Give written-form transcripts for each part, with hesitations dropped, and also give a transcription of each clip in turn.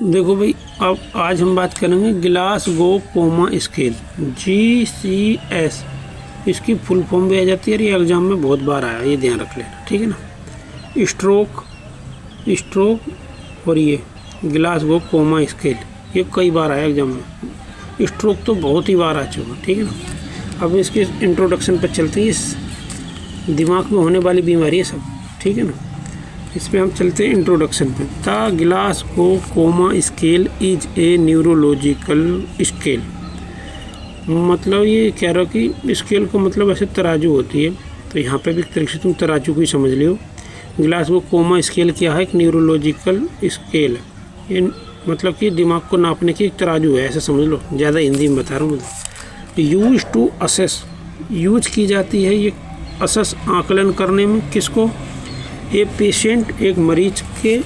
देखो भाई, अब आज हम बात करेंगे ग्लासगो कोमा स्केल, GCS। इसकी फुल फॉर्म भी आ जाती है और ये एग्जाम में बहुत बार आया, ये ध्यान रख लेना, ठीक है ना। स्ट्रोक और ये ग्लासगो कोमा स्केल, ये कई बार आया एग्जाम में। स्ट्रोक तो बहुत ही बार आ चुका, ठीक है ना। अब इसके इंट्रोडक्शन पर चलते हैं। इस दिमाग में होने वाली बीमारी है सब, ठीक है ना। इस पर हम चलते हैं इंट्रोडक्शन पे। The Glasgow coma scale is a neurological scale. मतलब ये कह रहा कि स्केल को मतलब ऐसे तराजू होती है, तो यहाँ पे भी एक तरीके से तुम तराजू को ही समझ लियो। ग्लासगो कोमा स्केल क्या है? एक न्यूरोलॉजिकल स्केल है। ये मतलब कि दिमाग को नापने की एक तराजू है, ऐसे समझ लो। ज़्यादा हिंदी में बता रहा हूँ। मतलब यूज टू असेस, यूज की जाती है ये असेस आकलन करने में। किसको? ए पेशेंट, एक मरीज के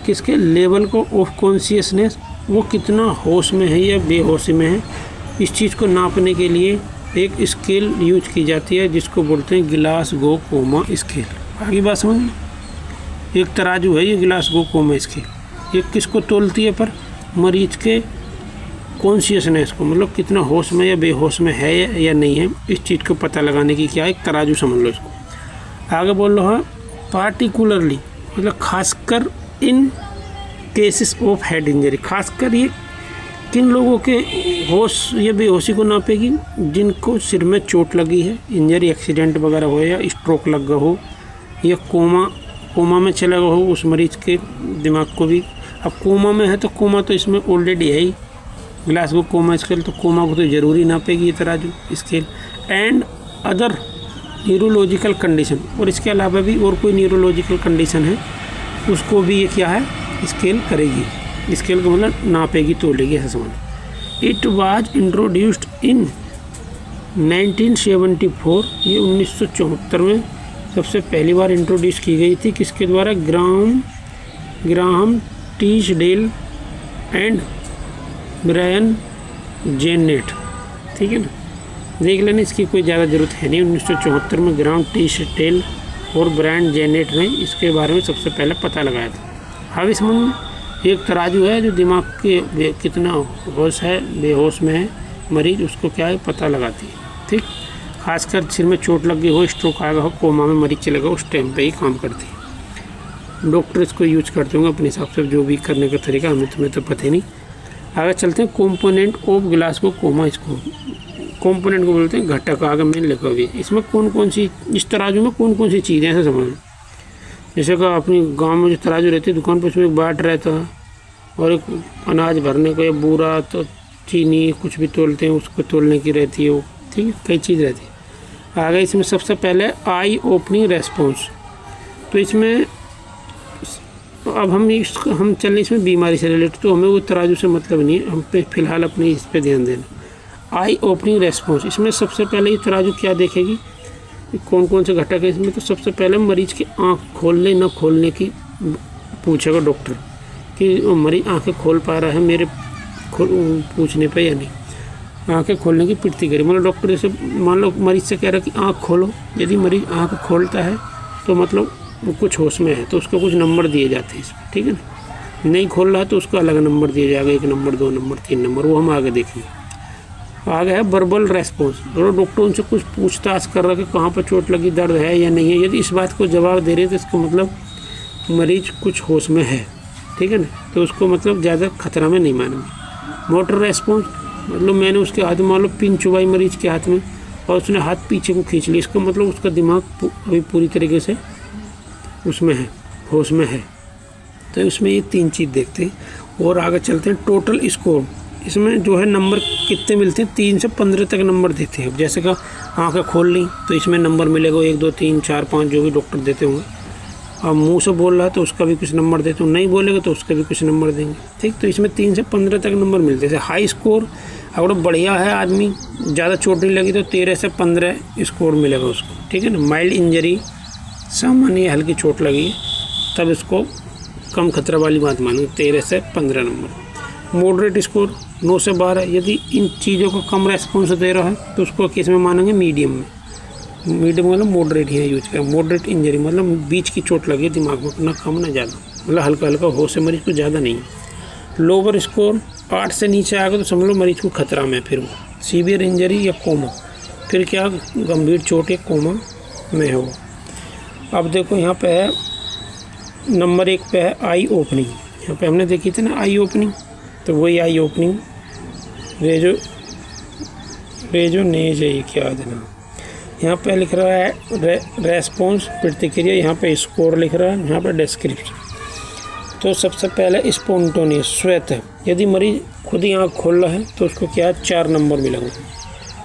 किसके लेवल को ऑफ कॉन्शियसनेस, वो कितना होश में है या बेहोशी में है, इस चीज़ को नापने के लिए एक स्केल यूज की जाती है जिसको बोलते हैं ग्लासगो कोमा स्केल। आगे बात समझ लो। एक तराजू है ये ग्लासगो कोमा स्केल। ये किसको तोलती है? पर मरीज के कॉन्शियसनेस को, मतलब कितना होश में या बेहोश में है या नहीं है, इस चीज़ को पता लगाने की क्या एक तराजू समझ लो इसको। आगे बोल रहा है पार्टिकुलरली, मतलब खासकर इन केसेस ऑफ हेड इंजरी। खासकर ये किन लोगों के होश या बेहोशी को नापेगी? जिनको सिर में चोट लगी है, इंजरी एक्सीडेंट वगैरह हो, या स्ट्रोक लग गया हो, या कोमा में चला गया हो उस मरीज के दिमाग को भी। अब कोमा में है तो कोमा तो इसमें ऑलरेडी है ही। ग्लासगो कोमा स्केल तो कोमा को तो ज़रूरी नापेगी ये तराजू scale. And other neurological condition, और इसके अलावा भी और कोई न्यूरोलॉजिकल कंडीशन है उसको भी ये क्या है? स्केल करेगी। स्केल को मतलब नापेगी, तोलेगी, ऐसा समझ। इट वाज इंट्रोड्यूस्ड इन 1974, ये 1974 में सबसे पहली बार इंट्रोड्यूस की गई थी। किसके द्वारा? ग्राहम टीचडेल एंड ब्रायन जेनेट, ठीक है ना। देख लेना, इसकी कोई ज़्यादा ज़रूरत है नहीं। 1974 में ग्राहम टीचडेल और ब्रायन जेनेट ने इसके बारे में सबसे पहले पता लगाया था। अब समझ में, एक तराजू है जो दिमाग के कितना होश है बेहोश में है मरीज, उसको क्या है पता लगाती है, ठीक। खासकर सिर में चोट लग गई हो, स्ट्रोक आ गया हो, कोमा में मरीज चलेगा, उस टाइम पे ही काम करती है। डॉक्टर इसको यूज करते होंगे अपने हिसाब से, जो भी करने का तरीका, तुम्हें तो पता ही नहीं। आगे चलते हैं। Component of Glasgow coma scale, component को बोलते हैं घटक। आगे मैंने लिखा हुआ है इसमें कौन कौन सी, इस तराजू में कौन कौन सी चीज़ें ऐसा समझ लो। जैसे कि अपनी गांव में जो तराजू रहती है दुकान पर, उसमें एक बाट रहता है और एक अनाज भरने को, या बूरा तो चीनी कुछ भी तोलते हैं उसको तोलने की रहती है वो, ठीक है। कई चीज़ रहती है। आगे इसमें सबसे पहले आई ओपनिंग रेस्पॉन्स। तो इसमें अब हम चलें इसमें बीमारी से रिलेटेड, तो हमें वो तराजू से मतलब नहीं है, हम पे फिलहाल अपने इस पे ध्यान देना। आई ओपनिंग रेस्पॉन्स, इसमें सबसे पहले ये तराजू क्या देखेगी? कौन कौन से घटक है इसमें? तो सबसे पहले मरीज की आँख खोलने न खोलने की पूछेगा डॉक्टर कि मरीज आँखें खोल पा रहा है मेरे पूछने पे या नहीं। आँखें खोलने की प्रतिक्रिया, मतलब डॉक्टर जैसे मान लो मरीज से कह रहा है कि आँख खोलो, यदि मरीज आँख खोलता है तो मतलब वो कुछ होश में है, तो उसको कुछ नंबर दिए जाते हैं इसमें, ठीक है ना। नहीं खोल रहा तो उसको अलग नंबर दिया जाएगा, 1 नंबर, 2 नंबर, 3 नंबर, वो हम आगे देखेंगे। आगे है वर्बल रेस्पॉन्स। डॉक्टर उनसे कुछ पूछताछ कर रहा है कि कहाँ पर चोट लगी, दर्द है या नहीं है। यदि इस बात को जवाब दे रहे तो इसका मतलब मरीज कुछ होश में है, ठीक है ना, तो उसको मतलब ज़्यादा खतरा में नहीं मानेंगे। मोटर रेस्पॉन्स, मतलब मैंने उसके हाथ में मान लो पिन चुभाई मरीज के हाथ में और उसने हाथ पीछे को खींच लिया, इसका मतलब उसका दिमाग अभी पूरी तरीके से उसमें है, होश में है। तो इसमें ये 3 चीज़ देखते हैं और आगे चलते हैं। टोटल स्कोर, इसमें जो है नंबर कितने मिलते हैं? 3 से 15 तक नंबर देते हैं। जैसे कि आँखें खोल ली तो इसमें नंबर मिलेगा 1 2 3 4 5, जो भी डॉक्टर देते होंगे। अब मुंह से बोल रहा है तो उसका भी कुछ नंबर देते हो, नहीं बोलेगा तो उसका भी कुछ नंबर देंगे, ठीक। तो इसमें 3 से 15 तक नंबर मिलते हैं। हाई स्कोर, अगर बढ़िया है आदमी, ज़्यादा चोट नहीं लगी तो 13 से 15 स्कोर मिलेगा उसको, ठीक है ना। माइल्ड इंजरी, सामान्य हल्की चोट लगी, तब इसको कम खतरा वाली बात मानेंगे, 13 से 15 नंबर। मॉडरेट स्कोर 9 से 12, यदि इन चीज़ों को कम रेस्पॉन्स दे रहा है तो उसको किस में मानेंगे? मीडियम में। मीडियम मतलब मॉडरेट ही है यूज करें। मॉडरेट इंजरी मतलब बीच की चोट लगी दिमाग में, ना कम ना ज़्यादा, मतलब हल्का हल्का होश है मरीज को, ज़्यादा नहीं। लोअर स्कोर 8 से नीचे आ गया तो समझ लो मरीज को खतरा में, फिर वो सीवियर इंजरी या कोमा, फिर क्या गंभीर चोट या कोमा में हो। अब देखो यहाँ पे है नंबर 1 पे है आई ओपनिंग। यहाँ पे हमने देखी थी ना आई ओपनिंग, तो वही आई ओपनिंग रेजो नेज है, ये क्या देना। यहाँ पे लिख रहा है रेस्पॉन्स प्रतिक्रिया, यहाँ पे स्कोर लिख रहा है, यहाँ पे डिस्क्रिप्शन। तो सबसे पहले स्पॉन्टेनियस स्वतः है, यदि मरीज खुद ही आँख खोल रहा है तो उसको क्या है 4 नंबर मिलेंगे।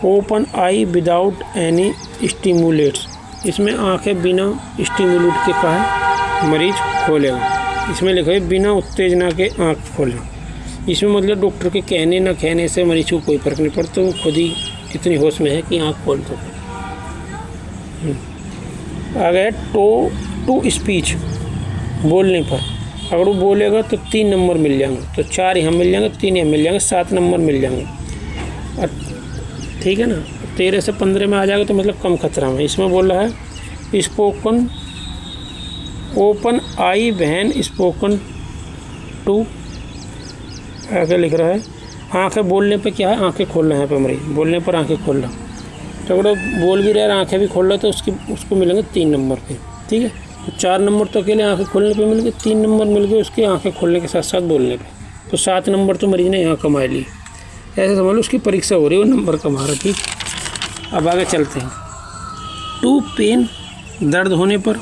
ओपन आई विदाउट एनी स्टिमुलेट्स, इसमें आँखें बिना स्टिमुलेट के कहा मरीज खोलेगा। इसमें लिखा है बिना उत्तेजना के आँख खोलें। इसमें मतलब डॉक्टर के कहने ना कहने से मरीज को कोई फर्क नहीं पड़ता, वो खुद ही इतनी होश में है कि आँख खोल दो। आ गया टू स्पीच, बोलने पर अगर वो बोलेगा तो 3 नंबर मिल जाएंगे, तो 4 यहाँ मिल जाएंगे, 3 यहाँ मिल जाएंगे, 7 नंबर मिल जाएंगे। ठीक है ना। 13 से 15 में आ जाएगा तो मतलब कम खतरा में। इसमें बोल रहा है spoken open eye when spoken to, आगे लिख रहा है आंखें बोलने पे क्या है, आंखें खोलना है पे मरीज बोलने पर आंखें खोलना। तो अगर बोल भी रहा है आंखें भी खोल रहा है तो उसको मिलेंगे 3 नंबर पे। ठीक है, तो 4 नंबर तो अकेले आंखें खोलने पे मिल गए, 3 नंबर मिल गए उसके आंखें खोलने के साथ साथ बोलने पे, तो 7 नंबर तो मरीज ने यहाँ कमा लिए। ऐसे समझ लो उसकी परीक्षा हो रही है, वो नंबर कमा रहा। ठीक, अब आगे चलते हैं। टू पेन, दर्द होने पर।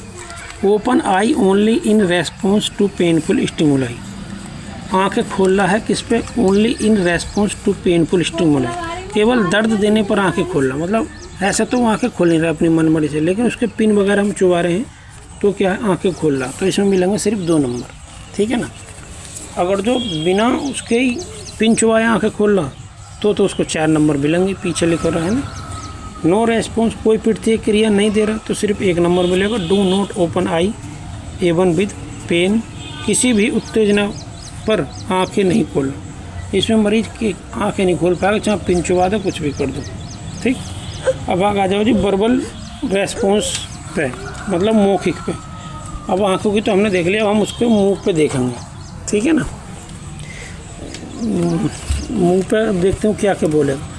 Open eye only in response to painful stimuli, आंखें खोल रहा है किस पे, only in response to painful stimuli, केवल दर्द देने पर आंखें खोलना। मतलब ऐसा तो आंखें खोल नहीं रहा अपनी मनमानी से, लेकिन उसके पिन वगैरह हम चुबा रहे हैं तो क्या है आंखें खोल रहा, तो इसमें मिलेंगे सिर्फ 2 नंबर। ठीक है ना। अगर जो बिना उसके ही पिन चुबाए आंखें खोल रहा तो उसको 4 नंबर मिलेंगे, पीछे लिखा रहा है ना। नो रेस्पॉन्स, कोई प्रतिक्रिया नहीं दे रहा तो सिर्फ 1 नंबर मिलेगा। Do not open eye even with pain, किसी भी उत्तेजना पर आंखें नहीं खोलना। इसमें मरीज की आंखें नहीं खोल पाएगा, चाहे पिन चुबा दो कुछ भी कर दो। ठीक, अब आ जाओ जी वर्बल रेस्पॉन्स पे, मतलब मौखिक पे। अब आंखों की तो हमने देख लिया, अब हम उसके मुंह पे देखेंगे। ठीक है ना। मुंह पे अब देखते हो क्या क्या बोलेगा।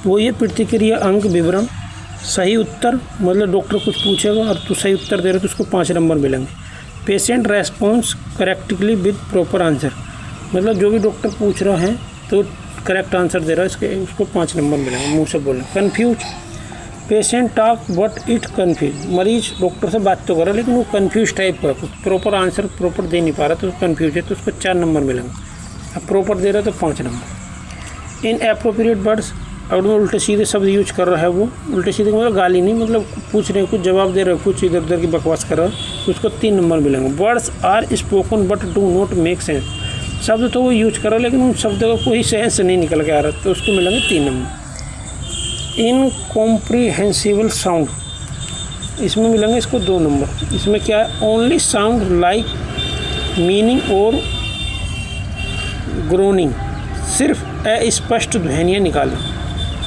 वो ये प्रतिक्रिया अंक विवरण, सही उत्तर मतलब डॉक्टर कुछ पूछेगा और तू सही उत्तर दे रहे तो उसको 5 नंबर मिलेंगे। Patient response correctly with proper answer, मतलब जो भी डॉक्टर पूछ रहा है तो करेक्ट आंसर दे रहा है उसको 5 नंबर मिलेंगे, मुंह से बोलना। Confuse, patient talk but it confuse, मरीज डॉक्टर से बात तो कर रहा है लेकिन वो कन्फ्यूज टाइप का, प्रॉपर आंसर प्रॉपर दे नहीं पा रहा तो कन्फ्यूज है, तो उसको 4 नंबर मिलेंगे। अब प्रॉपर दे रहा है तो 5 नंबर। इन एप्रोप्रिएट वर्ड्स, अगर वो उल्टे सीधे शब्द यूज कर रहा है, वो उल्टे सीधे मतलब गाली नहीं, मतलब पूछ रहे कुछ जवाब दे रहे हो, कुछ इधर उधर की बकवास कर रहा है तो उसको 3 नंबर मिलेंगे। Words are spoken but do not make sense, शब्द तो वो यूज कर रहा है लेकिन उन शब्दों का कोई सेंस नहीं निकल के आ रहा तो उसको मिलेंगे 3 नंबर। इनकॉम्प्रिहेंसिबल साउंड, इसमें मिलेंगे इसको 2 नंबर। इसमें क्या है, ओनली साउंड लाइक मीनिंग और ग्रोनिंग, सिर्फ अस्पष्ट ध्वनियाँ निकालें,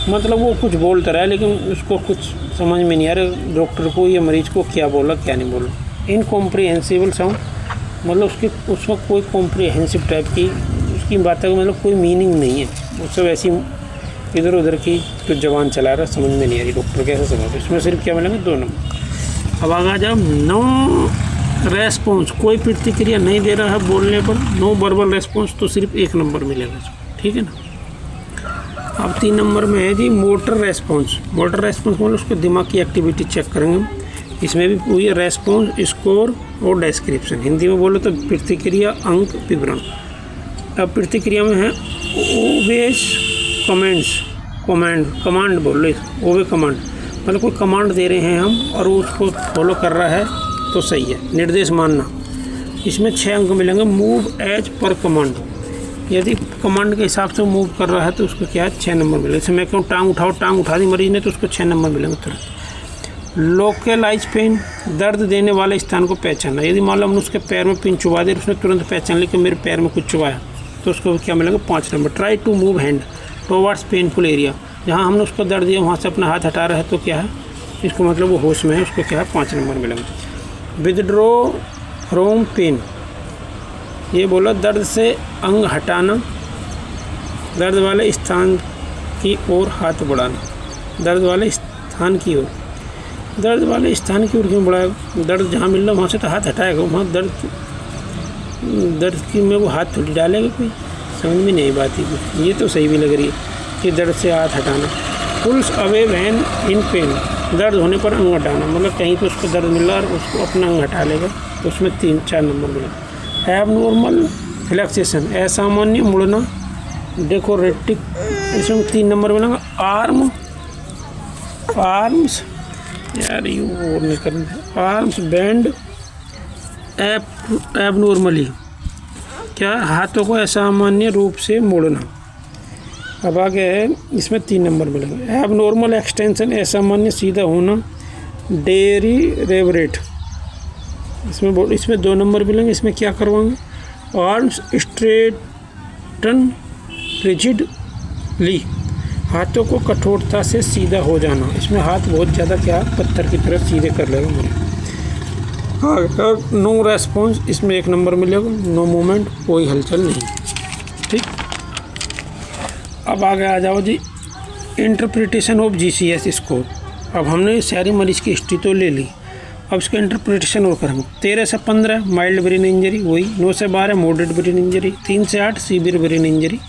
मतलब वो कुछ बोलता रहा है लेकिन उसको कुछ समझ में नहीं आ रहा डॉक्टर को या मरीज को क्या बोला क्या नहीं बोला। इनकॉम्प्रिहेंसिबल साउंड मतलब उसमें कोई कॉम्प्रिहेंसिव टाइप की उसकी बातों का मतलब कोई मीनिंग नहीं है, उससे वैसी इधर उधर की कुछ जबान चला रहा है, समझ में नहीं आ रही डॉक्टर कैसे समझ। इसमें सिर्फ क्या मिलेंगे 2 नंबर। अब आगे जब नो रेस्पॉन्स, कोई प्रतिक्रिया नहीं दे रहा है बोलने पर, नो वर्बल रेस्पॉन्स, तो सिर्फ 1 नंबर मिलेगा इसको। ठीक है ना। अब 3 नंबर में है जी मोटर रेस्पॉन्स। मोटर रेस्पॉन्स मतलब उसको दिमाग की एक्टिविटी चेक करेंगे। इसमें भी पूरी रेस्पॉन्स, स्कोर और डिस्क्रिप्शन, हिंदी में बोलो तो प्रतिक्रिया अंक विवरण। अब प्रतिक्रिया में है ओवेज कमेंट्स, कमांड बोल रहे, ओवे कमांड मतलब कोई कमांड दे रहे हैं हम और वो उसको फॉलो कर रहा है तो सही है, निर्देश मानना। इसमें 6 अंक मिलेंगे। मूव एज पर कमांड, यदि कमांड के हिसाब से मूव कर रहा है तो उसको क्या है 6 नंबर मिलेंगे। जैसे मैं कहूँ टांग उठाओ, टांग उठा दी मरीज ने तो उसको 6 नंबर मिलेंगे तुरंत। लोकलाइज पेन, दर्द देने वाले स्थान को पहचानना, यदि मान लो हमने उसके पैर में पिन चुबा दी उसने तुरंत पहचान लिया कि मेरे पैर में कुछ चुबाया तो उसको क्या मिलेगा 5 number. Try to move hand towards painful area, जहाँ हमने उसको दर्द दिया वहाँ से अपना हाथ हटा रहा है तो क्या है इसको मतलब वो होश में है, उसको क्या है 5 नंबर मिलेंगे। विदड्रॉ फ्रॉम पेन, ये बोला दर्द से अंग हटाना, दर्द वाले स्थान की ओर हाथ बढ़ाना, दर्द वाले स्थान की ओर, दर्द वाले स्थान की ओर क्यों बढ़ाएगा? दर्द जहाँ मिल रहा वहाँ से तो हाथ हटाएगा, वहाँ दर्द की में वो हाथ थोड़ी डालेगा कोई, समझ में नहीं बात ही। ये तो सही भी लग रही है कि दर्द से हाथ हटाना। Pulls away when in pain, दर्द होने पर अंग हटाना, मतलब कहीं पे उसको दर्द मिला और उसको अपना अंग हटा लेगा, तो उसमें 3-4 नंबर मिला। एबनॉर्मल फ्लेक्सेशन, असामान्य मुड़ना, डेकोरेटिक, इसमें 3 नंबर मिलेंगे। आर्म्स यार यू और नहीं करना, आर्म्स बैंड एबनॉर्मली, क्या हाथों को असामान्य रूप से मोड़ना। अब आगे है, इसमें 3 नंबर मिलेंगे। एबनॉर्मल एक्सटेंशन, असामान्य सीधा होना, डेरिवेट, इसमें 2 नंबर मिलेंगे। इसमें क्या करवाएंगे? आर्म्स स्ट्रेटन रिजिडली, हाथों को कठोरता से सीधा हो जाना, इसमें हाथ बहुत ज़्यादा क्या पत्थर की तरह सीधे कर लेगा मुझे। नो रेस्पॉन्स, इसमें 1 नंबर मिलेगा। नो मूवमेंट, कोई हलचल नहीं। ठीक, अब आगे आ जाओ जी, इंटरप्रिटेशन ऑफ GCS स्कोर। अब हमने सारी मरीज की हिस्ट्री तो ले ली, अब इसका इंटरप्रिटेशन और करेंगे। 13 से 15 माइल्ड ब्रेन इंजरी, वही 9 से 12 मॉडरेट ब्रेन इंजरी, 3 से 8 सीवियर ब्रेन इंजरी,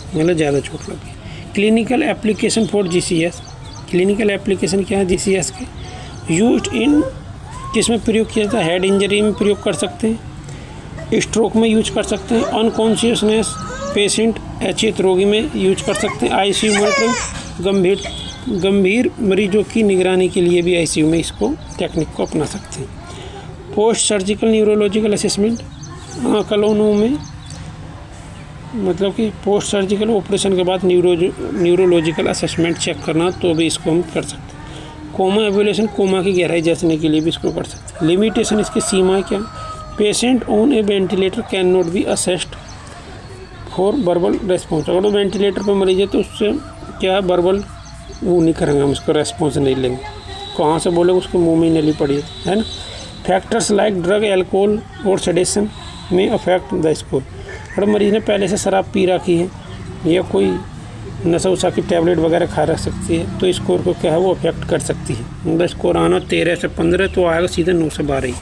मतलब ज़्यादा चोट लगी। Clinical application for GCS, clinical application क्या है GCS के? यूज्ड इन, किसमें प्रयोग किया जाता है? हेड इंजरी में प्रयोग कर सकते हैं, स्ट्रोक में यूज कर सकते हैं, अनकॉन्शियसनेस पेशेंट अचेत रोगी में यूज कर सकते हैं, ICU मॉनिटरिंग, गंभीर मरीजों की निगरानी के लिए भी ICU में इसको टेक्निक को अपना सकते हैं। पोस्ट सर्जिकल न्यूरोलॉजिकल असेसमेंट, आकलनों में, मतलब कि पोस्ट सर्जिकल ऑपरेशन के बाद न्यूरोलॉजिकल असेसमेंट चेक करना, तो भी इसको हम कर सकते हैं। कोमा एवोल्यूशन, कोमा की गहराई जांचने के लिए भी इसको कर सकते हैं। लिमिटेशन, इसकी सीमा क्या? Patient on A ventilator can not be assessed for verbal response, अगर वो वेंटिलेटर पर मरीज है तो उससे क्या है वर्बल वो नहीं करेंगे, हम उसको रेस्पॉन्स नहीं लेंगे, कहाँ से बोलेंगे, उसके मुँह में नली पड़ी है ना। फैक्टर्स लाइक ड्रग, एल्कोहल और सेडेशन में अफेक्ट द स्कोर, अगर मरीज ने पहले से शराब पी रखी है या कोई नशा उशा की टैबलेट वगैरह खा रख सकती है, तो स्कोर को क्या है वो अफेक्ट कर सकती है। मतलब स्कोर आना 13 से 15 तो आएगा सीधे 9 से 12 ही।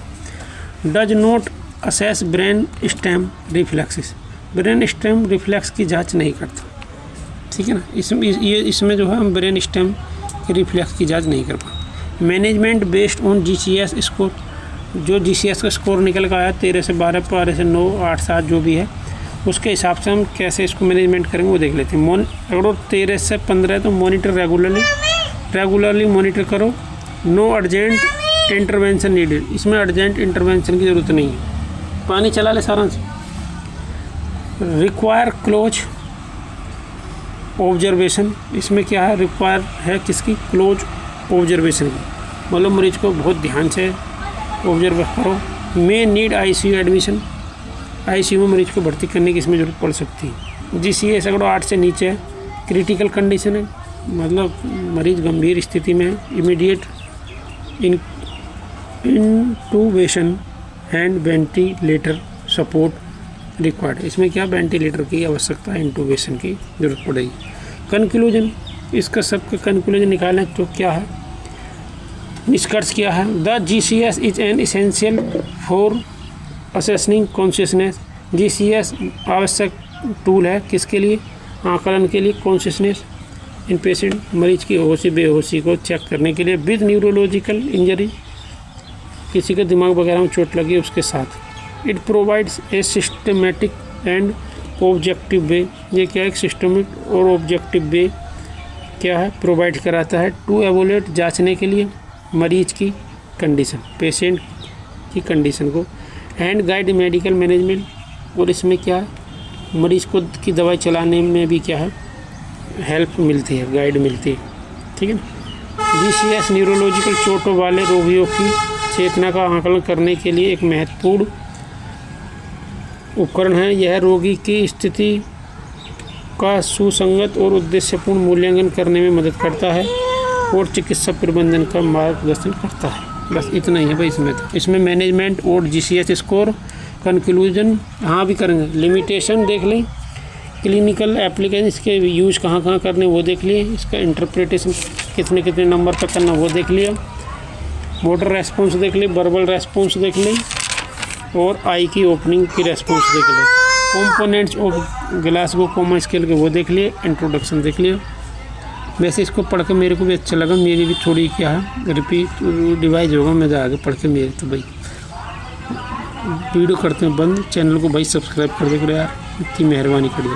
Does not assess brain stem reflexes, brain stem reflex की जांच नहीं करता, ठीक है ना। इसमें जो है हम ब्रेन स्टेम के रिफ्लेक्स की जांच नहीं कर पाते। Management based on GCS score, जो GCS का स्कोर निकल कर आया 13 से 12, 12 से 9, 8, 7 जो भी है, उसके हिसाब से हम कैसे इसको मैनेजमेंट करेंगे वो देख लेते हैं। अगर 13 से 15 तो मॉनिटर रेगुलरली मॉनिटर करो। नो अर्जेंट इंटरवेंशन नीडेड, इसमें अर्जेंट इंटरवेंशन की ज़रूरत नहीं है। पानी चला ले सारांश। रिक्वायर क्लोज ऑब्जर्वेशन, इसमें क्या है? रिक्वायर है किसकी? क्लोज ऑब्जर्वेशन की, मतलब मरीज को बहुत ध्यान से ऑब्जर्व करो। May need ICU admission, ICU में मरीज को भर्ती करने की इसमें ज़रूरत पड़ सकती है। GCS अगर 8 से नीचे है, क्रिटिकल कंडीशन है, मतलब मरीज गंभीर स्थिति में, immediate intubation and ventilator support required, इसमें क्या वेंटिलेटर की आवश्यकता है, इंटूबेशन की ज़रूरत पड़ेगी। कंक्लूजन, इसका सबका कंक्लूजन निकालें तो क्या है, निष्कर्ष क्या है? The GCS is an essential for assessing consciousness, GCS आवश्यक टूल है किसके लिए? आकलन के लिए, कॉन्शियसनेस इन पेशेंट, मरीज की होशी बेहोशी को चेक करने के लिए। विद न्यूरोलॉजिकल इंजरी, किसी के दिमाग वगैरह में चोट लगी उसके साथ। It provides a systematic and objective way, ये क्या एक सिस्टमिक और ऑब्जेक्टिव वे क्या है प्रोवाइड कराता है टू एवोलेट, जांचने के लिए मरीज की कंडीशन, पेशेंट की कंडीशन को, एंड गाइड मेडिकल मैनेजमेंट, और इसमें क्या है मरीज को की दवाई चलाने में भी क्या है हेल्प मिलती है, गाइड मिलती है, ठीक है ना। GCS न्यूरोलॉजिकल चोटों वाले रोगियों की चेतना का आकलन करने के लिए एक महत्वपूर्ण उपकरण है। यह रोगी की स्थिति का सुसंगत और उद्देश्यपूर्ण मूल्यांकन करने में मदद करता है और चिकित्सा प्रबंधन का मार्गदर्शन करता है। बस इतना ही है भाई इसमें। तो इसमें मैनेजमेंट और GCS स्कोर, कंक्लूजन हाँ भी करेंगे, लिमिटेशन देख लें, क्लिनिकल एप्लीकेशन इसके यूज कहाँ कहाँ करने वो देख लिए, इसका इंटरप्रिटेशन कितने कितने नंबर तक करना वो देख लिया, मोटर रेस्पॉन्स देख ली, वर्बल रेस्पॉन्स देख ली, और आई की ओपनिंग की रेस्पॉन्स देख ली, components of Glasgow coma scale के वो देख लिए, इंट्रोडक्शन देख लिया। वैसे इसको पढ़ के मेरे को भी अच्छा लगा, मेरी भी थोड़ी क्या है रिपीट डिवाइज होगा, मैं आगे पढ़ के मेरे तो भाई वीडियो करते हैं बंद, चैनल को भाई सब्सक्राइब कर दे करो यार, इतनी मेहरबानी कर दो।